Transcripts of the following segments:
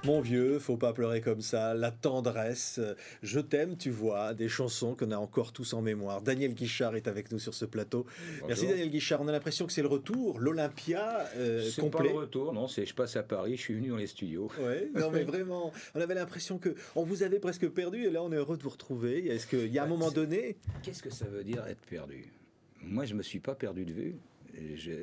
Mon vieux, faut pas pleurer comme ça, la tendresse, je t'aime, tu vois, des chansons qu'on a encore tous en mémoire. Daniel Guichard est avec nous sur ce plateau. Merci Bonjour. Daniel Guichard, on a l'impression que c'est le retour, l'Olympia C'est pas le complet. retour, non, c'est je passe à Paris, je suis venu dans les studios. Ouais, non mais Oui. vraiment, on avait l'impression que on vous avait presque perdu et là on est heureux de vous retrouver. Est-ce qu'il y a un Bah, moment donné? Qu'est-ce que ça veut dire être perdu? Moi, je me suis pas perdu de vue.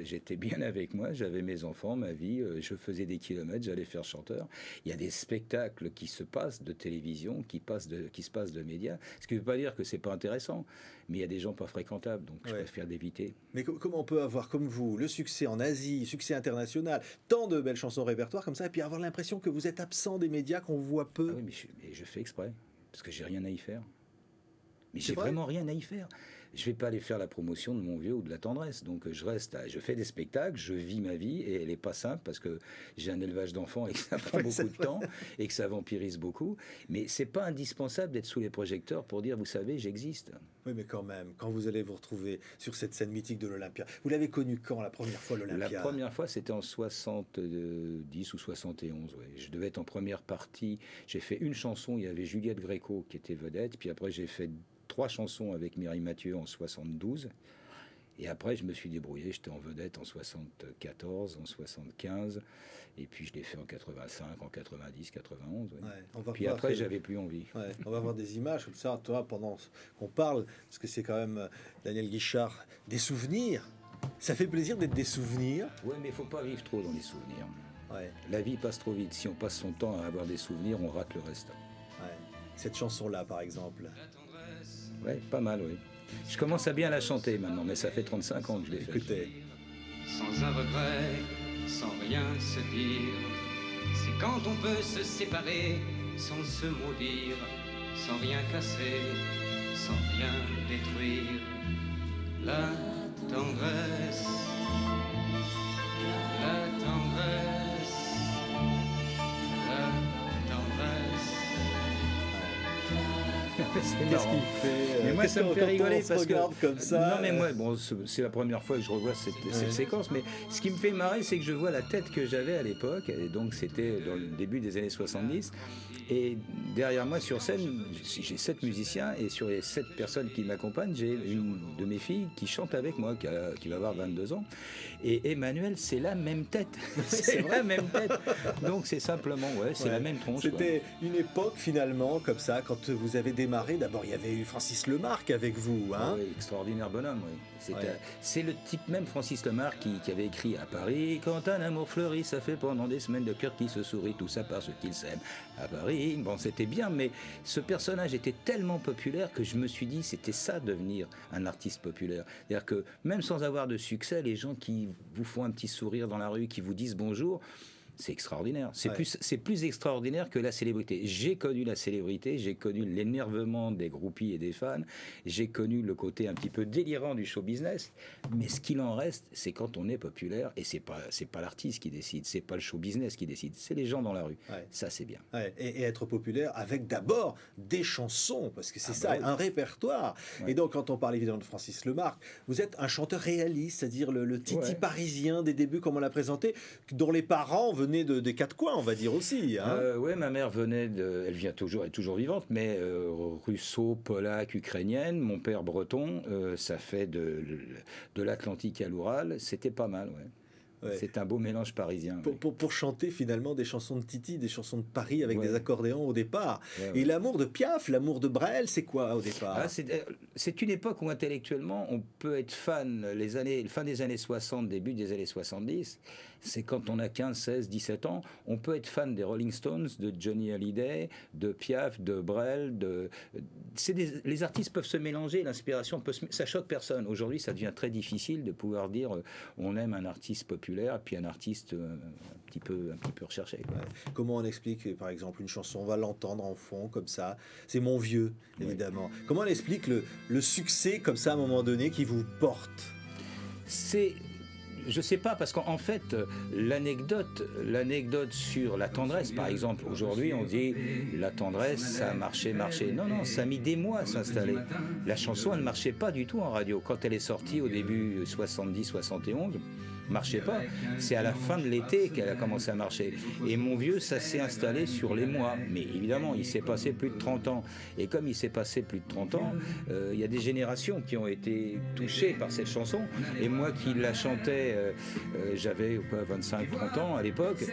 J'étais bien avec moi, j'avais mes enfants, ma vie, je faisais des kilomètres, j'allais faire chanteur. Il y a des spectacles qui se passent de télévision, qui se passent de médias. Ce qui ne veut pas dire que c'est pas intéressant, mais il y a des gens pas fréquentables, donc je Ouais. préfère d'éviter. Mais comment on peut avoir comme vous le succès en Asie, succès international, tant de belles chansons au répertoire comme ça, et puis avoir l'impression que vous êtes absent des médias, qu'on vous voit Ah peu? oui, mais je fais exprès, parce que j'ai rien à y faire. Mais C'est j'ai vrai? vraiment rien à y faire. Je vais pas aller faire la promotion de mon vieux ou de la tendresse. Donc je fais des spectacles, je vis ma vie et elle est pas simple parce que j'ai un élevage d'enfants et que ça prend Oui, beaucoup c'est de temps et que ça vampirise beaucoup. Mais c'est pas indispensable d'être sous les projecteurs pour dire vous savez j'existe. Oui, mais quand même, quand vous allez vous retrouver sur cette scène mythique de l'Olympia, vous l'avez connu quand la première fois La l'Olympia? première fois c'était en 70 ou 71. Ouais. Je devais être en première partie. J'ai fait une chanson, il y avait Juliette Gréco qui était vedette. Puis après j'ai fait 3 chansons avec Mireille Mathieu en 72. Et après, je me suis débrouillé. J'étais en vedette en 74, en 75. Et puis, je l'ai fait en 85, en 90, 91. Oui. Ouais, on va Puis voir, après, j'avais plus envie. ouais, on va voir des images comme ça, toi, pendant qu'on parle, parce que c'est quand même Daniel Guichard, des souvenirs. Ça fait plaisir d'être des souvenirs. Ouais, mais il faut pas vivre trop dans les souvenirs. Ouais, La vie passe trop vite. Si on passe son temps à avoir des souvenirs, on rate le reste. ouais. Cette chanson-là, par exemple. Ouais, pas mal, oui. Je commence à bien la chanter maintenant, mais ça fait 35 ans que je l'ai fait. Écoutez. Sans un regret, sans rien se dire. C'est quand on peut se séparer sans se maudire, sans rien casser, sans rien détruire. La tendresse, la tendresse, la tendresse. C'est Qu'est-ce marrant. qu'il fait Mais moi, qu'est-ce ça me qu'on- fait quand rigoler on se parce que. regarde comme ça. Non, mais moi, bon, c'est la première fois que je revois cette séquence. Mais ce qui me fait marrer, c'est que je vois la tête que j'avais à l'époque. Et donc, c'était dans le début des années 70. Et derrière moi, sur scène, j'ai 7 musiciens. Et sur les 7 personnes qui m'accompagnent, j'ai une de mes filles qui chante avec moi, qui va avoir 22 ans. Et Emmanuel, c'est la même tête. C'est la même tête. Donc, c'est simplement, ouais, c'est Ouais. la même tronche. quoi. C'était une époque finalement comme ça, quand vous avez démarré. D'abord, il y avait eu Francis Lemarque avec vous, Ah hein. oui, extraordinaire bonhomme, oui. Ouais. C'est le type même Francis Lemarque qui avait écrit à Paris. Quand un amour fleurit, ça fait pendant des semaines de cœur qui se sourit, tout ça parce qu'ils s'aiment. À Paris, bon, c'était bien, mais ce personnage était tellement populaire que je me suis dit, c'était ça devenir un artiste populaire. C'est-à-dire que même sans avoir de succès, les gens qui vous font un petit sourire dans la rue, qui vous disent bonjour, c'est extraordinaire. Ouais. C'est plus extraordinaire que la célébrité. J'ai connu la célébrité, j'ai connu l'énervement des groupies et des fans, j'ai connu le côté un petit peu délirant du show business. Mais ce qu'il en reste, c'est quand on est populaire, et c'est pas l'artiste qui décide, c'est pas le show business qui décide, c'est les gens dans la rue. Ouais. Ça, c'est bien. Ouais, et être populaire avec d'abord des chansons, parce que c'est Ah ça, bah oui. un répertoire. Ouais. Et donc, quand on parle évidemment de Francis Lemarque, vous êtes un chanteur réaliste, c'est-à-dire le titi Ouais. parisien des débuts, comme on l'a présenté, dont les parents venaient des quatre coins, on va dire aussi. Hein. Ouais, ma mère elle vient toujours, elle est toujours vivante, mais russo, polac, ukrainienne. Mon père breton, ça fait de l'Atlantique à l'Oural. C'était pas mal, ouais. Ouais. C'est un beau mélange parisien. Oui. Pour chanter finalement des chansons de Titi, des chansons de Paris avec Ouais. des accordéons au départ. Ouais, Et ouais. l'amour de Piaf, l'amour de Brel, c'est quoi au départ? Ah, c'est une époque où intellectuellement on peut être fan, fin des années 60, début des années 70, c'est quand on a 15, 16, 17 ans, on peut être fan des Rolling Stones, de Johnny Hallyday, de Piaf, de Brel, les artistes peuvent se mélanger, l'inspiration ça choque personne. Aujourd'hui, ça devient très difficile de pouvoir dire on aime un artiste populaire et puis un artiste un petit peu recherché. Quoi. Ouais. Comment on explique, par exemple, une chanson, on va l'entendre en fond, comme ça, c'est Mon Vieux, évidemment. Comment on explique le succès, comme ça, à un moment donné, qui vous porte? C'est Je sais pas, parce qu'en fait, l'anecdote sur la tendresse, par exemple, aujourd'hui, on dit la tendresse, ça a marché. Non, non, ça a mis des mois à s'installer. La chanson, elle ne marchait pas du tout en radio. Quand elle est sortie au début 70-71, marchait pas. C'est à la fin de l'été qu'elle a commencé à marcher. Et Mon vieux, ça s'est installé sur les mois. Mais évidemment, il s'est passé plus de 30 ans. Et comme il s'est passé plus de 30 ans, il y a des générations qui ont été touchées par cette chanson. Et moi qui la chantais, j'avais 25-30 ans à l'époque.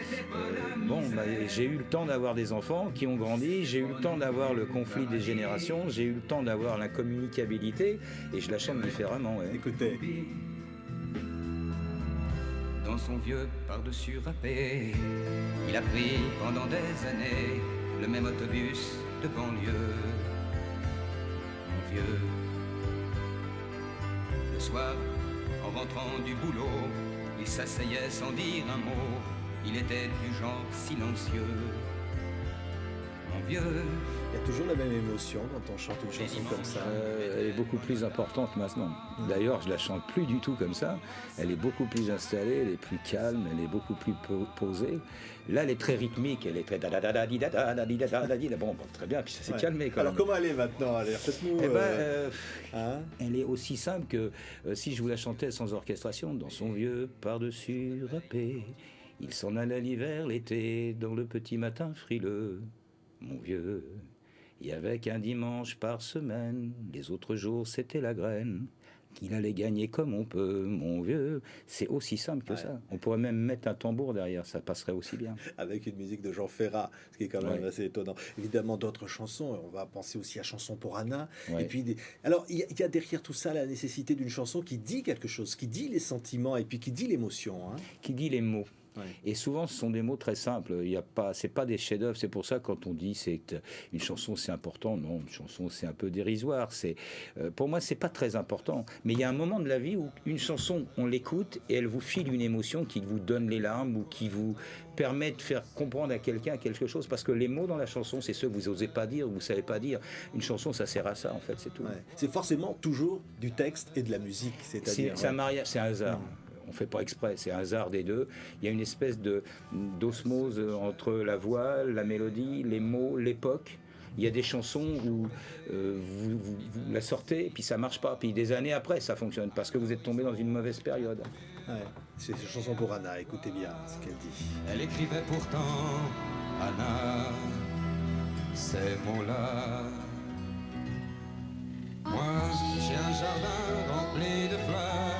J'ai eu le temps d'avoir des enfants qui ont grandi. J'ai eu le temps d'avoir le conflit des générations. J'ai eu le temps d'avoir l'incommunicabilité. Et je la chante différemment. Ouais. Écoutez. Dans son vieux par-dessus râpé, il a pris pendant des années le même autobus de banlieue. Mon vieux, le soir, en rentrant du boulot, il s'asseyait sans dire un mot. Il était du genre silencieux. Mon vieux. Il y a toujours la même émotion quand on chante une chanson comme ça. Elle est beaucoup plus importante maintenant. D'ailleurs, je la chante plus du tout comme ça. Elle est beaucoup plus installée, elle est plus calme, elle est beaucoup plus posée. Là, elle est très rythmique, elle est très bon, très bien, puis ça s'est calmé quand même. Alors comment elle est maintenant? Allez, faites-nous. Elle est aussi simple que si je vous la chantais sans orchestration, dans son vieux par-dessus râpé, il s'en allait l'hiver, l'été, dans le petit matin frileux. Mon vieux, et avec un dimanche par semaine, les autres jours c'était la graine, qu'il allait gagner comme on peut, mon vieux. C'est aussi simple que ça. On pourrait même mettre un tambour derrière, ça passerait aussi bien. Avec une musique de Jean Ferrat, ce qui est quand même assez étonnant. Évidemment, d'autres chansons, on va penser aussi à Chanson pour Anna. Et puis alors, il y a derrière tout ça la nécessité d'une chanson qui dit quelque chose, qui dit les sentiments et puis qui dit l'émotion. Qui dit les mots. Et souvent, ce sont des mots très simples. C'est pas des chefs-d'œuvre. C'est pour ça quand on dit c'est une chanson, c'est important. Non, une chanson, c'est un peu dérisoire. Pour moi, c'est pas très important. Mais il y a un moment de la vie où une chanson, on l'écoute et elle vous file une émotion qui vous donne les larmes ou qui vous permet de faire comprendre à quelqu'un quelque chose. Parce que les mots dans la chanson, c'est ceux que vous n'osez pas dire, vous savez pas dire. Une chanson, ça sert à ça, en fait, c'est tout. C'est forcément toujours du texte et de la musique, c'est-à-dire. C'est un mariage, c'est un hasard. On ne fait pas exprès, c'est un hasard des deux. Il y a une espèce d'osmose entre la voix, la mélodie, les mots, l'époque. Il y a des chansons où vous la sortez, et puis ça ne marche pas. Puis des années après, ça fonctionne, parce que vous êtes tombé dans une mauvaise période. C'est une chanson pour Anna, écoutez bien ce qu'elle dit. Elle écrivait pourtant, Anna, ces mots-là. Moi, j'ai un jardin rempli de fleurs.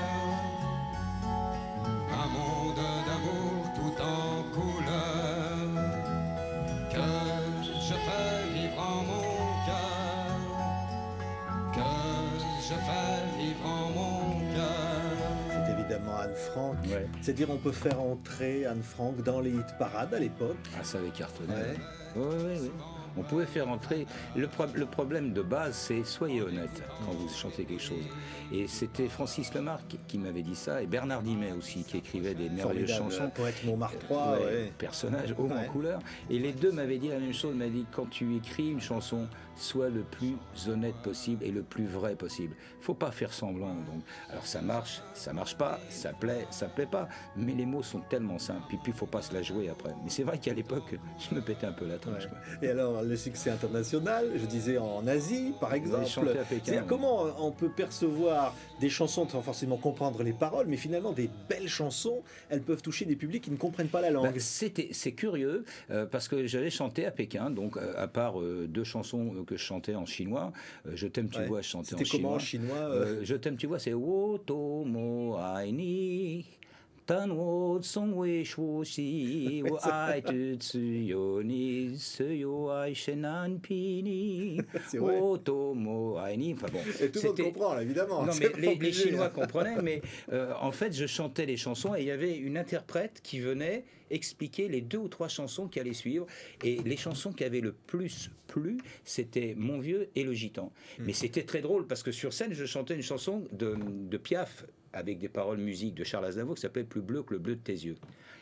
Un monde d'amour tout en couleur que je fais vivre en mon cœur, que je fais vivre en mon cœur. C'est évidemment Anne Frank. C'est-à-dire on peut faire entrer Anne Frank dans les hit parades à l'époque. Ah, ça avait cartonné. Oui. On pouvait faire entrer. Le problème de base, c'est soyez honnête quand vous chantez quelque chose. Et c'était Francis Lemarque qui m'avait dit ça, et Bernard Dimet aussi, qui écrivait des merveilleuses chansons. Poète Montmartre 3, personnage haut en couleur. Et les deux m'avaient dit la même chose. M'avaient dit, quand tu écris une chanson, sois le plus honnête possible et le plus vrai possible. Faut pas faire semblant. Donc, alors ça marche pas, ça plaît pas. Mais les mots sont tellement simples. Puis faut pas se la jouer après. Mais c'est vrai qu'à l'époque, je me pétais un peu la tronche. Et alors, le succès international, je disais en Asie, par exemple. C'est-à-dire comment on peut percevoir des chansons sans forcément comprendre les paroles, mais finalement des belles chansons, elles peuvent toucher des publics qui ne comprennent pas la langue. C'est curieux, parce que j'avais chanté à Pékin, donc à part deux chansons que je chantais en chinois, Je t'aime, tu vois, je chantais en chinois. C'était comment en chinois Je t'aime, tu vois, c'est Wo To Mo Ai Ni. Tan wo song wei shu xi wo ai tu tsu yo ni se yo ai shenan pi ni wo to mo ai ni. Enfin bon, et tout le monde comprend évidemment. Non mais les Chinois comprenaient, mais en fait je chantais les chansons et il y avait une interprète qui venait expliquer les 2 ou 3 chansons qui allaient suivre, et les chansons qui avaient le plus plu, c'était Mon vieux et Le Gitan. Mais c'était très drôle parce que sur scène je chantais une chanson de Piaf avec des paroles musique de Charles Aznavour qui s'appelait Plus bleu que le bleu de tes yeux.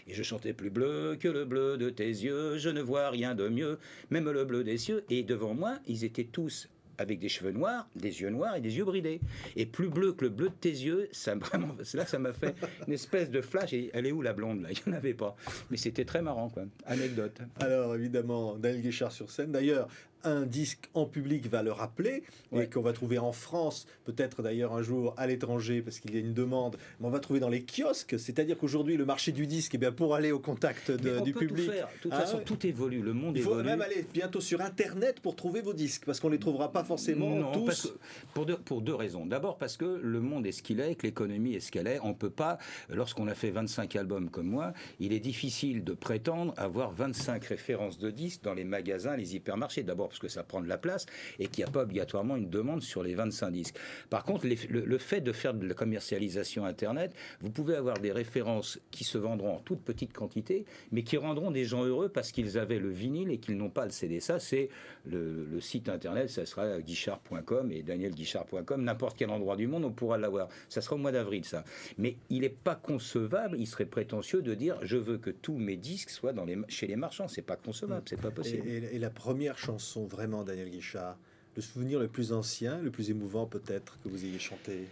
Et je chantais plus bleu que le bleu de tes yeux, je ne vois rien de mieux, même le bleu des cieux. Et devant moi, ils étaient tous avec des cheveux noirs, des yeux noirs et des yeux bridés. Et plus bleu que le bleu de tes yeux, ça m'a fait une espèce de flash. Et elle est où la blonde là? Il n'y en avait pas. Mais c'était très marrant, quoi. Anecdote. Alors évidemment, Daniel Guichard sur scène. D'ailleurs, un disque en public va le rappeler, et qu'on va trouver en France, peut-être d'ailleurs un jour à l'étranger, parce qu'il y a une demande, mais on va trouver dans les kiosques. C'est-à-dire qu'aujourd'hui, le marché du disque, eh bien, pour aller au contact du public... De toute façon, tout évolue, le monde évolue. Il faut même aller bientôt sur Internet pour trouver vos disques, parce qu'on ne les trouvera pas forcément tous. Parce que, pour deux raisons. D'abord parce que le monde est ce qu'il est, que l'économie est ce qu'elle est. On ne peut pas, lorsqu'on a fait 25 albums comme moi, il est difficile de prétendre avoir 25 références de disques dans les magasins, les hypermarchés. D'abord parce que ça prend de la place et qu'il n'y a pas obligatoirement une demande sur les 25 disques. Par contre, le fait de faire de la commercialisation Internet, vous pouvez avoir des références qui se vendront en toute petite quantité, mais qui rendront des gens heureux parce qu'ils avaient le vinyle et qu'ils n'ont pas le CD. Ça, c'est le site Internet, ça sera guichard.com et danielguichard.com, n'importe quel endroit du monde, on pourra l'avoir. Ça sera au mois d'avril, ça. Mais il n'est pas concevable, il serait prétentieux de dire je veux que tous mes disques soient chez les marchands. C'est pas concevable, c'est pas possible. Et la première chanson, vraiment, Daniel Guichard, le souvenir le plus ancien, le plus émouvant peut-être que vous ayez chanté?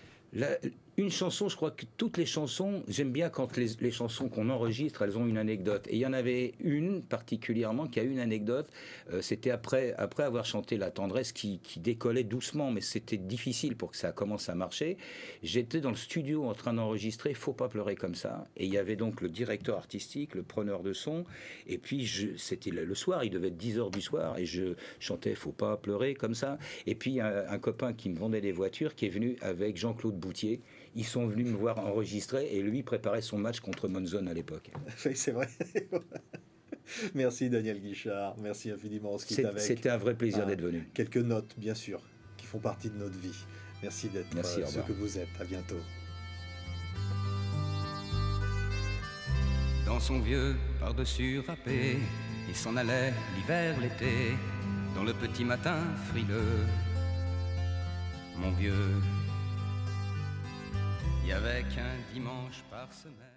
Une chanson, je crois que toutes les chansons, j'aime bien quand les chansons qu'on enregistre, elles ont une anecdote. Et il y en avait une particulièrement qui a une anecdote. C'était après avoir chanté La Tendresse qui décollait doucement, mais c'était difficile pour que ça commence à marcher. J'étais dans le studio en train d'enregistrer Faut pas pleurer comme ça. Et il y avait donc le directeur artistique, le preneur de son. Et puis c'était le soir, il devait être 10h du soir. Et je chantais Faut pas pleurer comme ça. Et puis un copain qui me vendait des voitures qui est venu avec Jean-Claude Boutier. Ils sont venus me voir enregistrer et lui préparait son match contre Monzon à l'époque. Oui, c'est vrai. Merci Daniel Guichard, merci infiniment. C'était un vrai plaisir d'être venu. Quelques notes, bien sûr, qui font partie de notre vie. Merci d'être ce que vous êtes. À bientôt. Dans son vieux par-dessus râpé, il s'en allait l'hiver, l'été, dans le petit matin frileux. Mon vieux, il y avait qu'un dimanche par semaine.